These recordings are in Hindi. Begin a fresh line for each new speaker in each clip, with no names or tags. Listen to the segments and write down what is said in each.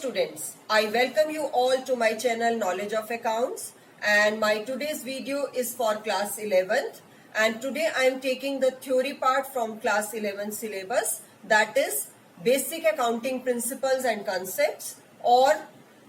students, I welcome you all to my channel Knowledge of Accounts, and my today's video is for class 11th, and today I am taking the theory part from class 11 syllabus, that is basic accounting principles and concepts, or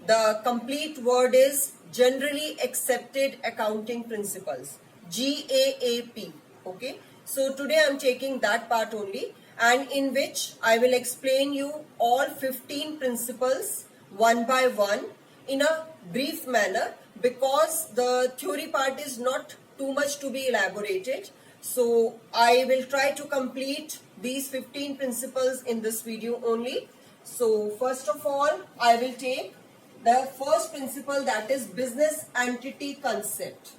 the complete word is generally accepted accounting principles, GAAP. Okay, so today I am taking that part only, and in which I will explain you all 15 principles one by one in a brief manner, because the theory part is not too much to be elaborated. So I will try to complete these 15 principles in this video only. So first of all, I will take the first principle, that is business entity concept.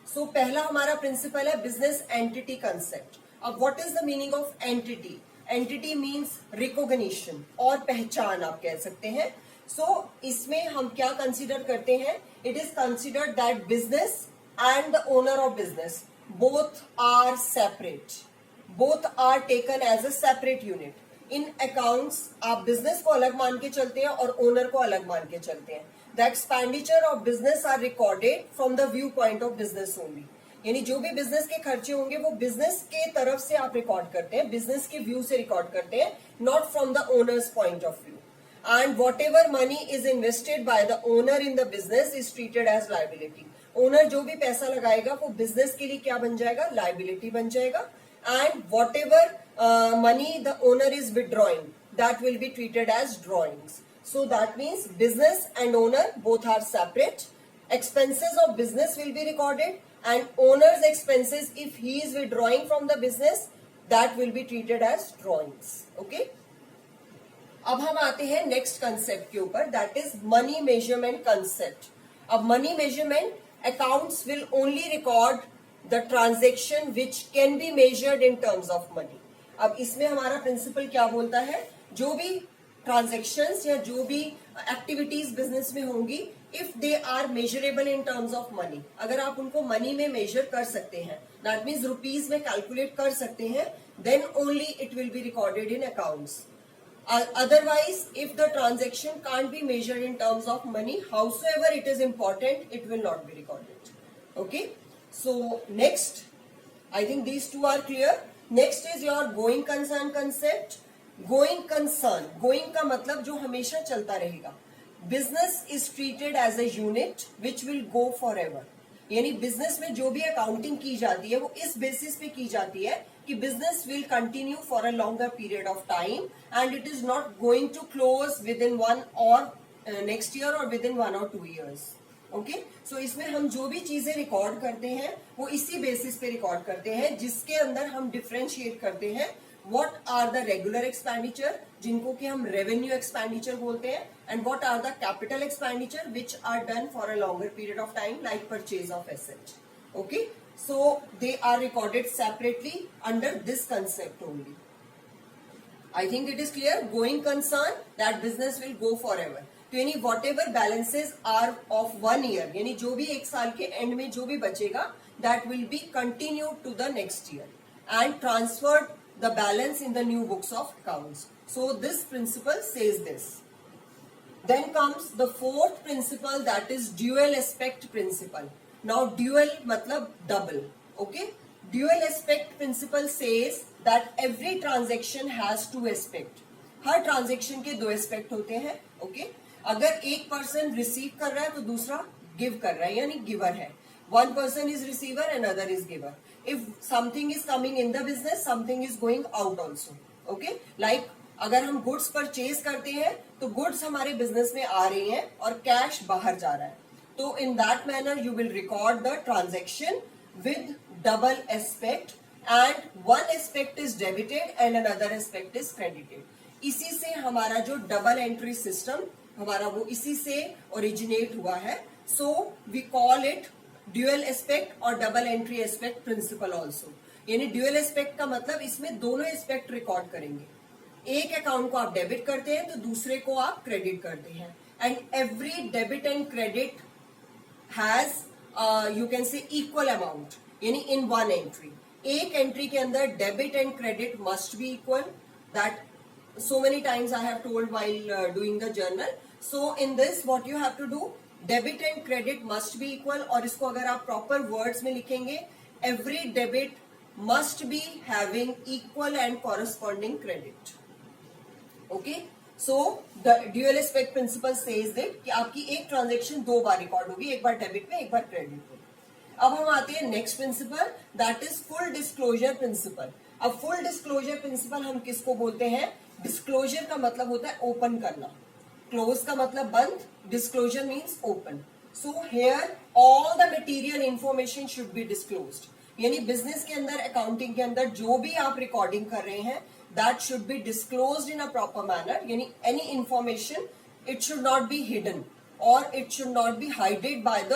So पहला हमारा प्रिंसिपल है बिजनेस एंटिटी कंसेप्ट. अब what is the meaning of entity? Entity means recognition और पहचान आप कह सकते हैं. सो इसमें हम क्या कंसीडर करते हैं? It is considered that business and the owner of business both are separate, both are taken as a separate unit. In accounts आप बिजनेस को अलग मान के चलते हैं और ओनर को अलग मान के चलते हैं. The expenditure of business are recorded from the view point of business only. यानी जो भी बिजनेस के खर्चे होंगे वो बिजनेस के तरफ से आप रिकॉर्ड करते हैं, बिजनेस के व्यू से रिकॉर्ड करते हैं, not from the owners point of view. And whatever money is invested by the owner in the business is treated as liability. Owner जो भी पैसा लगाएगा वो बिजनेस के लिए क्या बन जाएगा? लाइबिलिटी बन जाएगा. And what ever money the owner is withdrawing, that will be treated as drawings. So that means business and owner both are separate. Expenses of business will be recorded, and owner's expenses, if he is withdrawing from the business, that will be treated as drawings. Okay. अब हम आते हैं नेक्स्ट कंसेप्ट के ऊपर, that is money measurement concept. अब money measurement accounts will only record the transaction which can be measured in terms of money. अब इसमें हमारा प्रिंसिपल क्या बोलता है? जो भी ट्रांजैक्शंस या जो भी एक्टिविटीज बिजनेस में होंगी, if they are measurable in terms of money, अगर आप उनको मनी में मेजर कर सकते हैं, दैट मीन्स रुपीज में कैलकुलेट कर सकते हैं, then only it will be recorded in accounts. Otherwise, if the transaction can't be measured in terms of money, howsoever it is important, it will not be recorded. Okay. So next, I think these two are clear. Next is your going concern concept. Going concern, going का मतलब जो हमेशा चलता रहेगा. Business is treated as a unit which will go forever. यानी बिजनेस में जो भी अकाउंटिंग की जाती है वो इस बेसिस पे की जाती है कि business will continue for a longer period of time and it is not going to close within one or next year or within 1 or 2 years. Okay. So इसमें हम जो भी चीजें रिकॉर्ड करते हैं वो इसी बेसिस पे रिकॉर्ड करते हैं, जिसके अंदर हम डिफरेंशिएट करते हैं what are the regular expenditure, जिनको कि हम रेवेन्यू एक्सपेंडिचर बोलते हैं, and what are the capital expenditure which are done for a longer period of time like purchase of asset. Okay. So they are recorded separately under this concept only. I think it is clear. Going concern, that business will go forever. तो यानी whatever balances are of 1 year, यानी जो भी एक साल के एंड में जो भी बचेगा, that will be continue to the next year and transferred the balance in the new books of accounts. So this principle says this. Then comes the fourth principle, that is dual aspect principle. Now dual मतलब double. Okay. Dual aspect principle says that every transaction has 2 aspect. हर ट्रांजेक्शन के 2 एस्पेक्ट होते हैं. ओके. अगर एक पर्सन रिसीव कर रहा है तो दूसरा गिव कर रहा है, यानी गिवर है. One person is receiver and other is giver. If something is coming in the business, something is going out also. Okay. Like अगर हम गुड्स परचेज करते हैं तो गुड्स हमारे बिजनेस में आ रही हैं और कैश बाहर जा रहा है, तो in that manner you will record the transaction with double aspect, and one aspect is debited and another aspect is credited. इसी से हमारा जो डबल एंट्री सिस्टम हमारा वो इसी से ओरिजिनेट हुआ है. So we call it dual aspect or double entry aspect principle also. यानी ड्यूअल एस्पेक्ट का मतलब इसमें दोनों एस्पेक्ट रिकॉर्ड करेंगे. एक अकाउंट को आप डेबिट करते हैं तो दूसरे को आप क्रेडिट करते हैं, and every debit and credit has you can से इक्वल अमाउंट, यानी इन वन एंट्री. एक एंट्री के अंदर debit and credit must be equal. That so many times I have told while doing the journal. So in this what you have to do, debit and credit must be equal, और इसको अगर आप प्रॉपर वर्ड्स में लिखेंगे, every debit must be having equal and corresponding credit. Okay, so the dual aspect principle says that कि आपकी एक ट्रांजेक्शन दो बार रिकॉर्ड होगी, एक बार डेबिट पे एक बार क्रेडिट पे. अब हम आते हैं next principle, that is full disclosure principle. अब फुल डिस्क्लोजर प्रिंसिपल हम किसको बोलते हैं? डिस्क्लोजर का मतलब होता है ओपन करना, क्लोज का मतलब बंद, disclosure means open. So here all the material information should be disclosed. यानी बिजनेस के अंदर, अकाउंटिंग के अंदर जो भी आप रिकॉर्डिंग कर रहे हैं, that should be disclosed in a proper manner. यानी any information, it should not be hidden or it should not be hided by the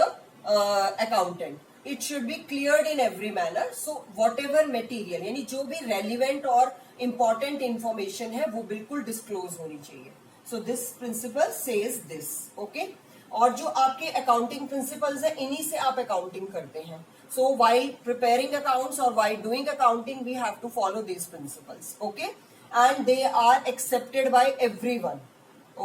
accountant. It should be cleared in every manner. So whatever material, यानी जो भी रेलिवेंट और इंपॉर्टेंट इंफॉर्मेशन है वो बिल्कुल डिस्क्लोज होनी चाहिए. सो this principle says this. Okay, और जो आपके अकाउंटिंग प्रिंसिपल्स है, इन्हीं से आप अकाउंटिंग करते हैं. So while preparing accounts or while doing accounting, we have to follow these principles. Okay, and they are accepted by everyone.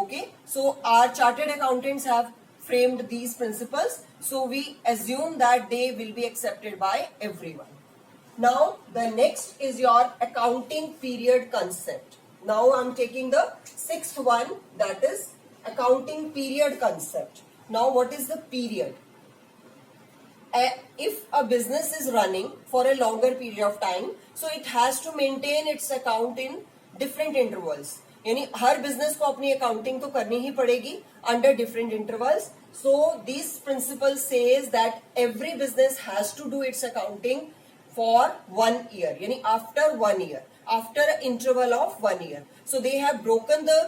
Okay, so our chartered accountants have framed these principles, so we assume that they will be accepted by everyone. Now the next is your accounting period concept. Now I'm taking the sixth one, that is accounting period concept. Now what is the period? If a business is running for a longer period of time, so it has to maintain its account in different intervals. यानी हर बिजनेस को अपनी अकाउंटिंग तो करनी ही पड़ेगी under different intervals. So this principle says that every business has to do its accounting for 1 year, यानी after 1 year, after an interval of 1 year. So they have broken the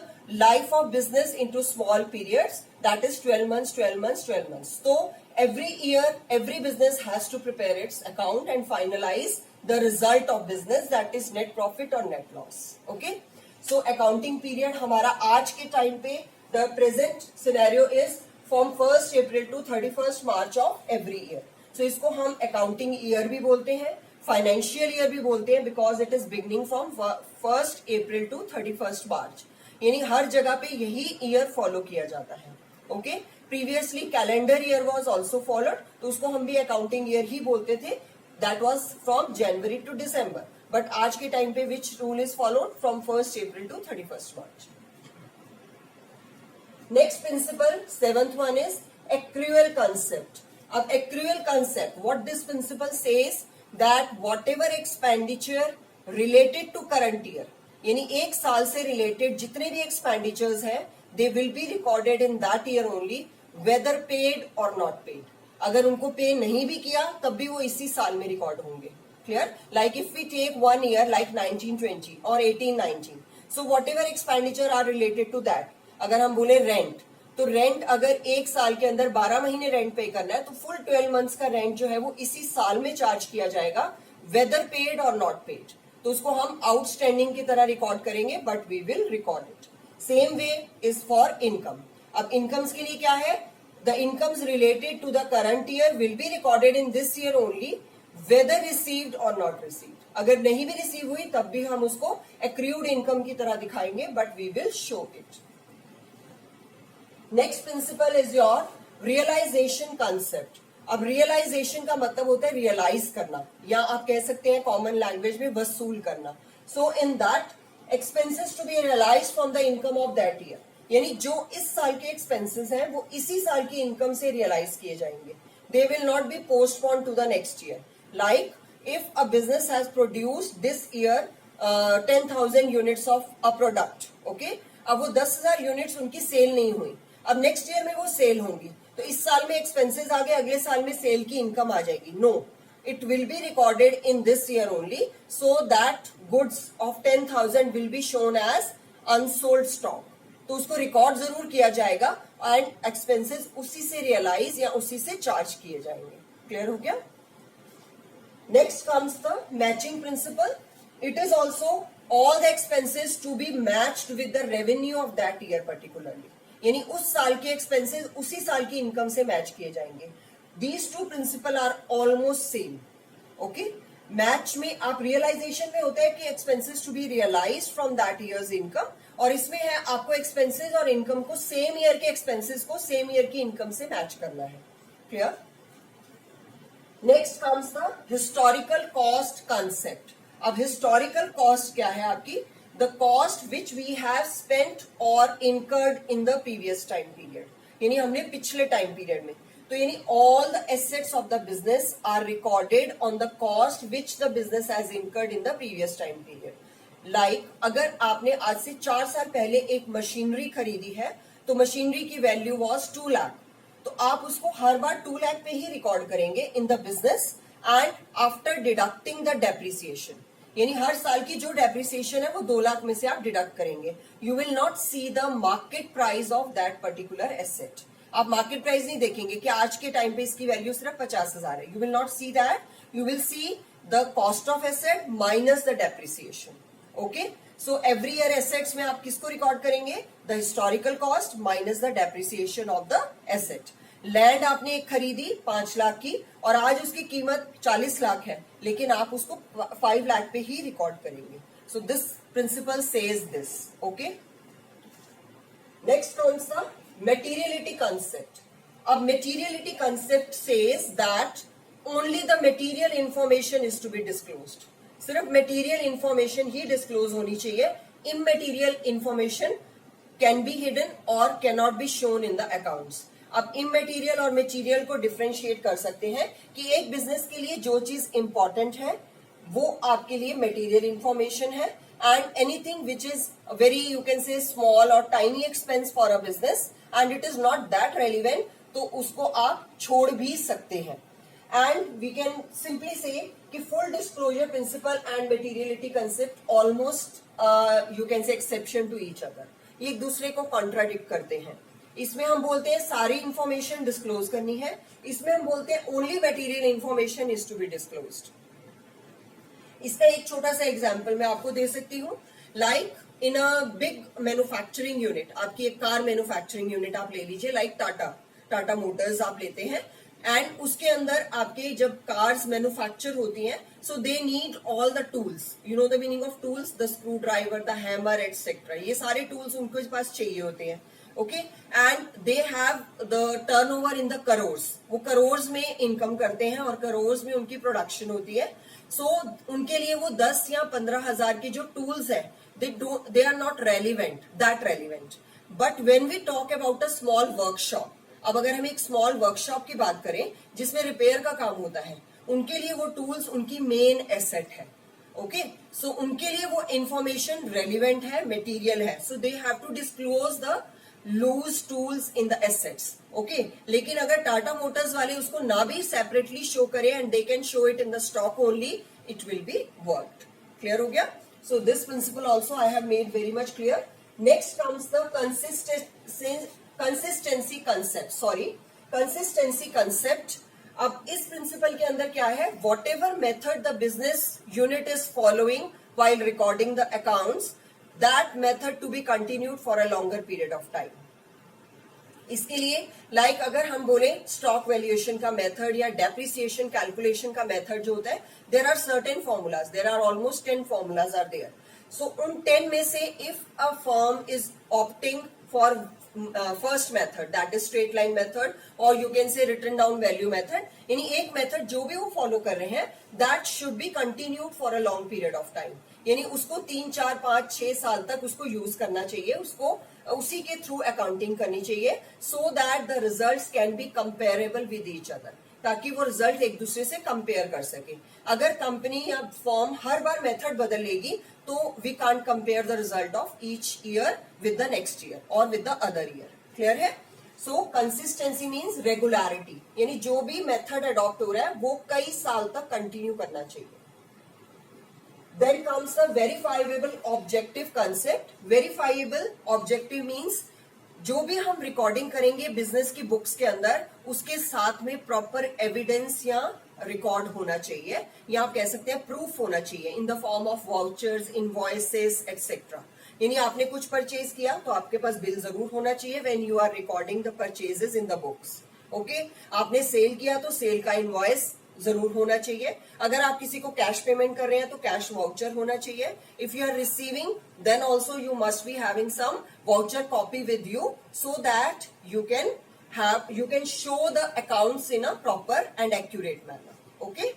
life of business into small periods, that is 12 months, 12 months, 12 months. So every year, every business has to prepare its account and finalize the result of business, that is net profit or net loss. Okay, so accounting period हमारा आज के टाइम पे the present scenario is from 1st April to 31st March of every year. So इसको हम accounting year भी बोलते हैं, फाइनेंशियल ईयर भी बोलते हैं, because it is beginning from 1st April to 31st March. यानी हर जगह पे यही ईयर फॉलो किया जाता है. Okay, previously calendar year was also followed, तो उसको हम भी अकाउंटिंग ईयर ही बोलते थे. That was from January to December. But आज के टाइम पे which rule is followed? From 1st April to 31st March. Next principle, 7th one is accrual concept. अब accrual concept, what this principle says that whatever expenditure related to current year, यानी एक साल से रिलेटेड जितने भी एक्सपेंडिचर्स हैं, they will be recorded in that year only, whether paid or not paid. अगर उनको पे नहीं भी किया तब भी वो इसी साल में रिकॉर्ड होंगे. Clear? Like if we take 1 year like 1920 और 1819, so whatever expenditure are related to that, अगर हम बोले रेंट, तो रेंट अगर एक साल के अंदर 12 महीने रेंट पे करना है, तो फुल 12 मंथ्स का रेंट जो है वो इसी साल में चार्ज किया जाएगा, वेदर पेड और नॉट पेड. तो उसको हम आउटस्टैंडिंग की तरह रिकॉर्ड करेंगे, but we will record it. Same way is for income. अब इनकम्स के लिए क्या है? The incomes related to the current year will be recorded in this year only, whether received और नॉट रिसीव्ड. अगर नहीं भी रिसीव हुई तब भी हम उसको एक्रूड इनकम की तरह दिखाएंगे, but we will show it. Next principle is your realisation concept. अब रियलाइजेशन का मतलब होता है रियलाइज करना, या आप कह सकते हैं कॉमन लैंग्वेज में वसूल करना. So in that expenses to be realise from the income of that year, यानी जो इस साल के एक्सपेंसेस हैं वो इसी साल की इनकम से रियलाइज किए जाएंगे. They will not be postpone to the next year. Like if a business has produced this year 10,000 units of a product. Okay, अब वो 10,000 यूनिट्स उनकी सेल नहीं हुई, अब नेक्स्ट ईयर में वो सेल होंगी, तो इस साल में एक्सपेंसेस आ गए, अगले साल में सेल की इनकम आ जाएगी. No, it will be recorded in this year only, so that goods of 10,000 will be shown as unsold stock. तो उसको रिकॉर्ड जरूर किया जाएगा एंड एक्सपेंसेस उसी से रियलाइज या उसी से चार्ज किए जाएंगे. क्लियर हो गया? Next comes the matching principle. It is also all the expenses to be matched with the revenue of that year particularly, यानी उस साल के एक्सपेंसेस उसी साल की इनकम से मैच किए जाएंगे. These two principle are almost same. Okay, match में आप रियलाइजेशन में होता है कि expenses to be realise from that years income, और इसमें है आपको एक्सपेंसेस और इनकम को सेम ईयर के एक्सपेंसेस को सेम ईयर की इनकम से मैच करना है. Clear? Next comes the historical cost concept. अब हिस्टोरिकल कॉस्ट क्या है आपकी? The cost which we have spent और incurred in the previous time period. यानी हमने पिछले टाइम पीरियड में, तो यानी all the assets of the business are recorded on the cost which the business has incurred in the previous time period. Like अगर आपने आज से 4 साल पहले एक मशीनरी खरीदी है तो मशीनरी की वैल्यू वॉज 2 लाख, तो आप उसको हर बार 2 लाख पे ही रिकॉर्ड करेंगे इन the business and after deducting the depreciation. यानी हर साल की जो डेप्रिसिएशन है वो 2 लाख में से आप डिडक्ट करेंगे. You will not see the market price of that particular asset. आप मार्केट प्राइस नहीं देखेंगे कि आज के टाइम पे इसकी वैल्यू सिर्फ 50,000 है. You will not see that. You will see the cost of asset minus the depreciation. Okay, so every year assets में आप किसको रिकॉर्ड करेंगे? The historical cost minus the depreciation of the asset. Land आपने एक खरीदी 5 लाख की और आज उसकी कीमत 40 लाख है, लेकिन आप उसको 5 लाख पे ही रिकॉर्ड करेंगे. So this principle says this. Okay, next कौन सा? Materiality concept. अब materiality concept says that only the material information is to be disclosed. सिर्फ मेटीरियल इंफॉर्मेशन ही डिस्क्लोज होनी चाहिए. Immaterial information can be hidden or can not be shown in the accounts. अब इममेटीरियल और मटेरियल को डिफरेंशिएट कर सकते हैं कि एक बिजनेस के लिए जो चीज इंपॉर्टेंट है वो आपके लिए मटेरियल इंफॉर्मेशन है, and anything which is very you can say small or tiny expense for a business and it is not that relevant, तो उसको आप छोड़ भी सकते हैं. And we can simply say कि full disclosure principle and materiality concept almost you can say exception to each other. ये एक दूसरे को कॉन्ट्राडिक्ट करते हैं. इसमें हम बोलते हैं सारी इंफॉर्मेशन डिस्क्लोज करनी है, इसमें हम बोलते हैं only material information is to be disclosed. इसका एक छोटा सा एग्जांपल मैं आपको दे सकती हूँ. Like in a big manufacturing unit, आपकी एक कार मैन्युफैक्चरिंग यूनिट आप ले लीजिए, लाइक टाटा मोटर्स आप लेते हैं, एंड उसके अंदर आपके जब कार्स मैन्युफैक्चर होती हैं, so they need all the tools. You know the meaning of tools, the screw driver, the hammer etcetera. ये सारे टूल्स उनके पास चाहिए होते हैं. Okay, and they have the turnover in the crores. वो करोर्स में इनकम करते हैं और करोर्स में उनकी प्रोडक्शन होती है. सो उनके लिए वो 10 या 15,000 के जो टूल्स है they are not that relevant. But when we talk about a small workshop, अब अगर हम एक स्मॉल वर्कशॉप की बात करें जिसमें रिपेयर का काम होता है, उनके लिए वो टूल्स उनकी मेन एसेट है. ओके, सो उनके लिए वो इंफॉर्मेशन रेलिवेंट है, मटेरियल है. So they have to disclose the loose tools in the assets. Okay, लेकिन अगर टाटा मोटर्स वाले उसको ना भी सेपरेटली शो करें and they can show it in the stock only, it will be worked. Clear हो गया? So this principle also I have made very much clear. Next comes the consistency concept. Consistency concept. अब इस principle के अंदर क्या है? Whatever method the business unit is following while recording the accounts, that method to be continued for a longer period of time. इसके लिए लाइक अगर हम बोले स्टॉक वैल्यूएशन का मेथड या डेप्रिसिएशन कैलकुलेशन का मेथड जो होता है, there are certain formulas, there are almost 10 formulas are there. So उन 10 में से if a firm is opting for first method, that is straight line method, or you can say written down value method, यानी एक मेथड जो भी वो फॉलो कर रहे हैं that should be continued for a long period of time. यानी उसको 3, 4, 5, 6 साल तक उसको यूज करना चाहिए, उसको उसी के थ्रू अकाउंटिंग करनी चाहिए, सो that the results can be comparable with each other, ताकि वो रिजल्ट एक दूसरे से कंपेयर कर सके. अगर कंपनी या फर्म हर बार मेथड बदल लेगी तो we can't compare the result of each year with the next year or with the other year. Clear है? सो कंसिस्टेंसी मीन्स रेगुलरिटी, यानी जो भी मेथड अडॉप्ट हो रहा है वो कई साल तक कंटिन्यू करना चाहिए. Then comes the verifiable objective concept. Verifiable objective means जो भी हम रिकॉर्डिंग करेंगे बिजनेस की बुक्स के अंदर, उसके साथ में प्रॉपर एविडेंस या रिकॉर्ड होना चाहिए, या आप कह सकते हैं प्रूफ होना चाहिए in the form of vouchers, invoices etcetera. यानी आपने कुछ परचेज किया तो आपके पास बिल जरूर होना चाहिए when you are recording the purchases in the books. Okay, आपने सेल किया तो सेल का इनवॉइस जरूर होना चाहिए. अगर आप किसी को कैश पेमेंट कर रहे हैं तो कैश वाउचर होना चाहिए. If you are receiving then also you must be having some voucher copy with you so that you can show the accounts in a proper and accurate manner. Okay,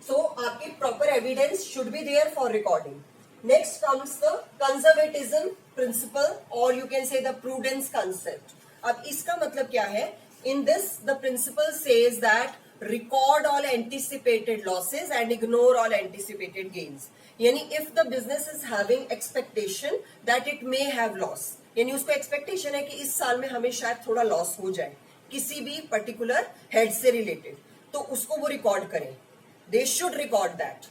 so आपकी proper evidence should be there for recording. Next comes the conservatism principle or you can say the prudence concept. अब इसका मतलब क्या है? In this the principle says that record all anticipated losses and ignore all anticipated gains. यानी if the business is having expectation that it may have loss, यानी उसको एक्सपेक्टेशन है कि इस साल में हमें शायद थोड़ा लॉस हो जाए किसी भी पर्टिकुलर हेड से रिलेटेड, तो उसको वो रिकॉर्ड करें. दे शुड रिकॉर्ड दैट.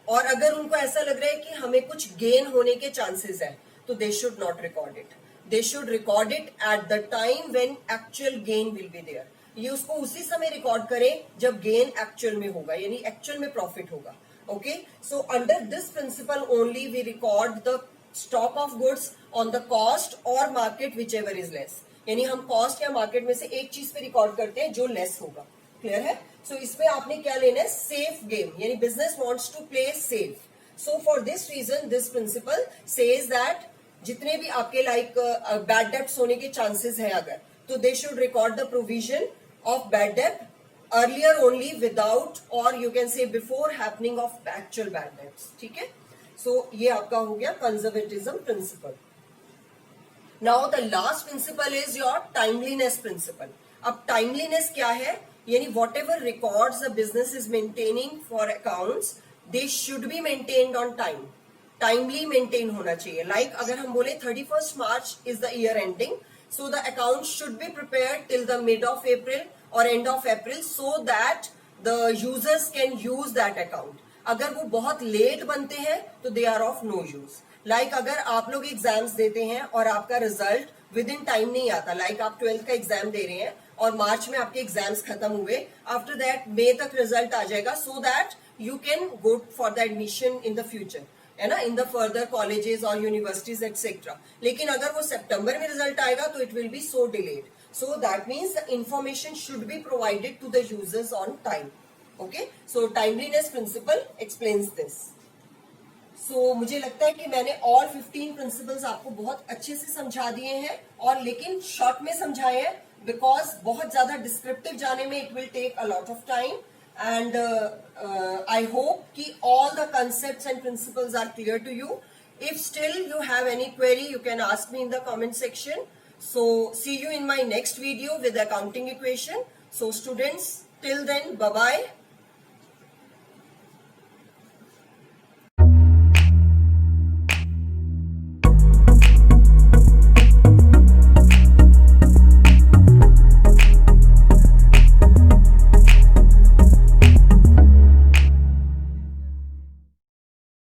और अगर उनको ऐसा लग रहा है कि हमें कुछ गेन होने के चांसेस है तो they should not record it. They should record it at the time when actual gain will be there. ये उसको उसी समय रिकॉर्ड करें जब गेन एक्चुअल में होगा, यानी एक्चुअल में प्रॉफिट होगा. Okay, so under this principle only we record the stock of goods on the cost or market whichever is less. यानी हम कॉस्ट या मार्केट में से एक चीज पे रिकॉर्ड करते हैं जो लेस होगा. क्लियर है? सो इसमें आपने क्या लेना है? सेफ गेम, यानी business wants to play safe. So for this reason this principle says that जितने भी आपके लाइक बैड डेब्ट्स होने के चांसेस है अगर, तो they should record the provision of bad डेब्ट अर्लियर ओनली विदाउट और you can say before happening of actual bad debts. ठीक है, सो ये आपका हो गया conservatism principle. Now the last principle is your timeliness principle. अब टाइमलीनेस क्या है? यानी whatever records the business is maintaining for accounts they should be maintained on time. Timely maintain होना चाहिए. लाइक अगर हम बोले 31st March is the year ending, so the account should be prepared till the mid of April or end of April so that the users can use that account. अगर वो बहुत लेट बनते हैं तो they are of no use. Like अगर आप लोग एग्जाम्स देते हैं और आपका रिजल्ट विद इन टाइम नहीं आता, लाइक आप 12th का एग्जाम दे रहे हैं और मार्च में आपके एग्जाम्स खत्म हुए, आफ्टर दैट मई तक रिजल्ट आ जाएगा so that you can go for the admission in the future, है ना, इन द फर्दर कॉलेजेस और यूनिवर्सिटीज एक्सेट्रा. लेकिन अगर वो सितंबर में रिजल्ट आएगा तो it will be so delayed. So that means the information should be provided to the users on time. Okay, so timeliness principle explains this. So मुझे लगता है कि मैंने ऑल 15 प्रिंसिपल्स आपको बहुत अच्छे से समझा दिए हैं, और लेकिन शॉर्ट में समझाए हैं बिकॉज बहुत ज्यादा डिस्क्रिप्टिव जाने में it will take a lot of time. And I hope ki all the concepts and principles are clear to you. If still you have any query, you can ask me in the comment section. So see you in my next video with accounting equation. So students, till then, bye bye.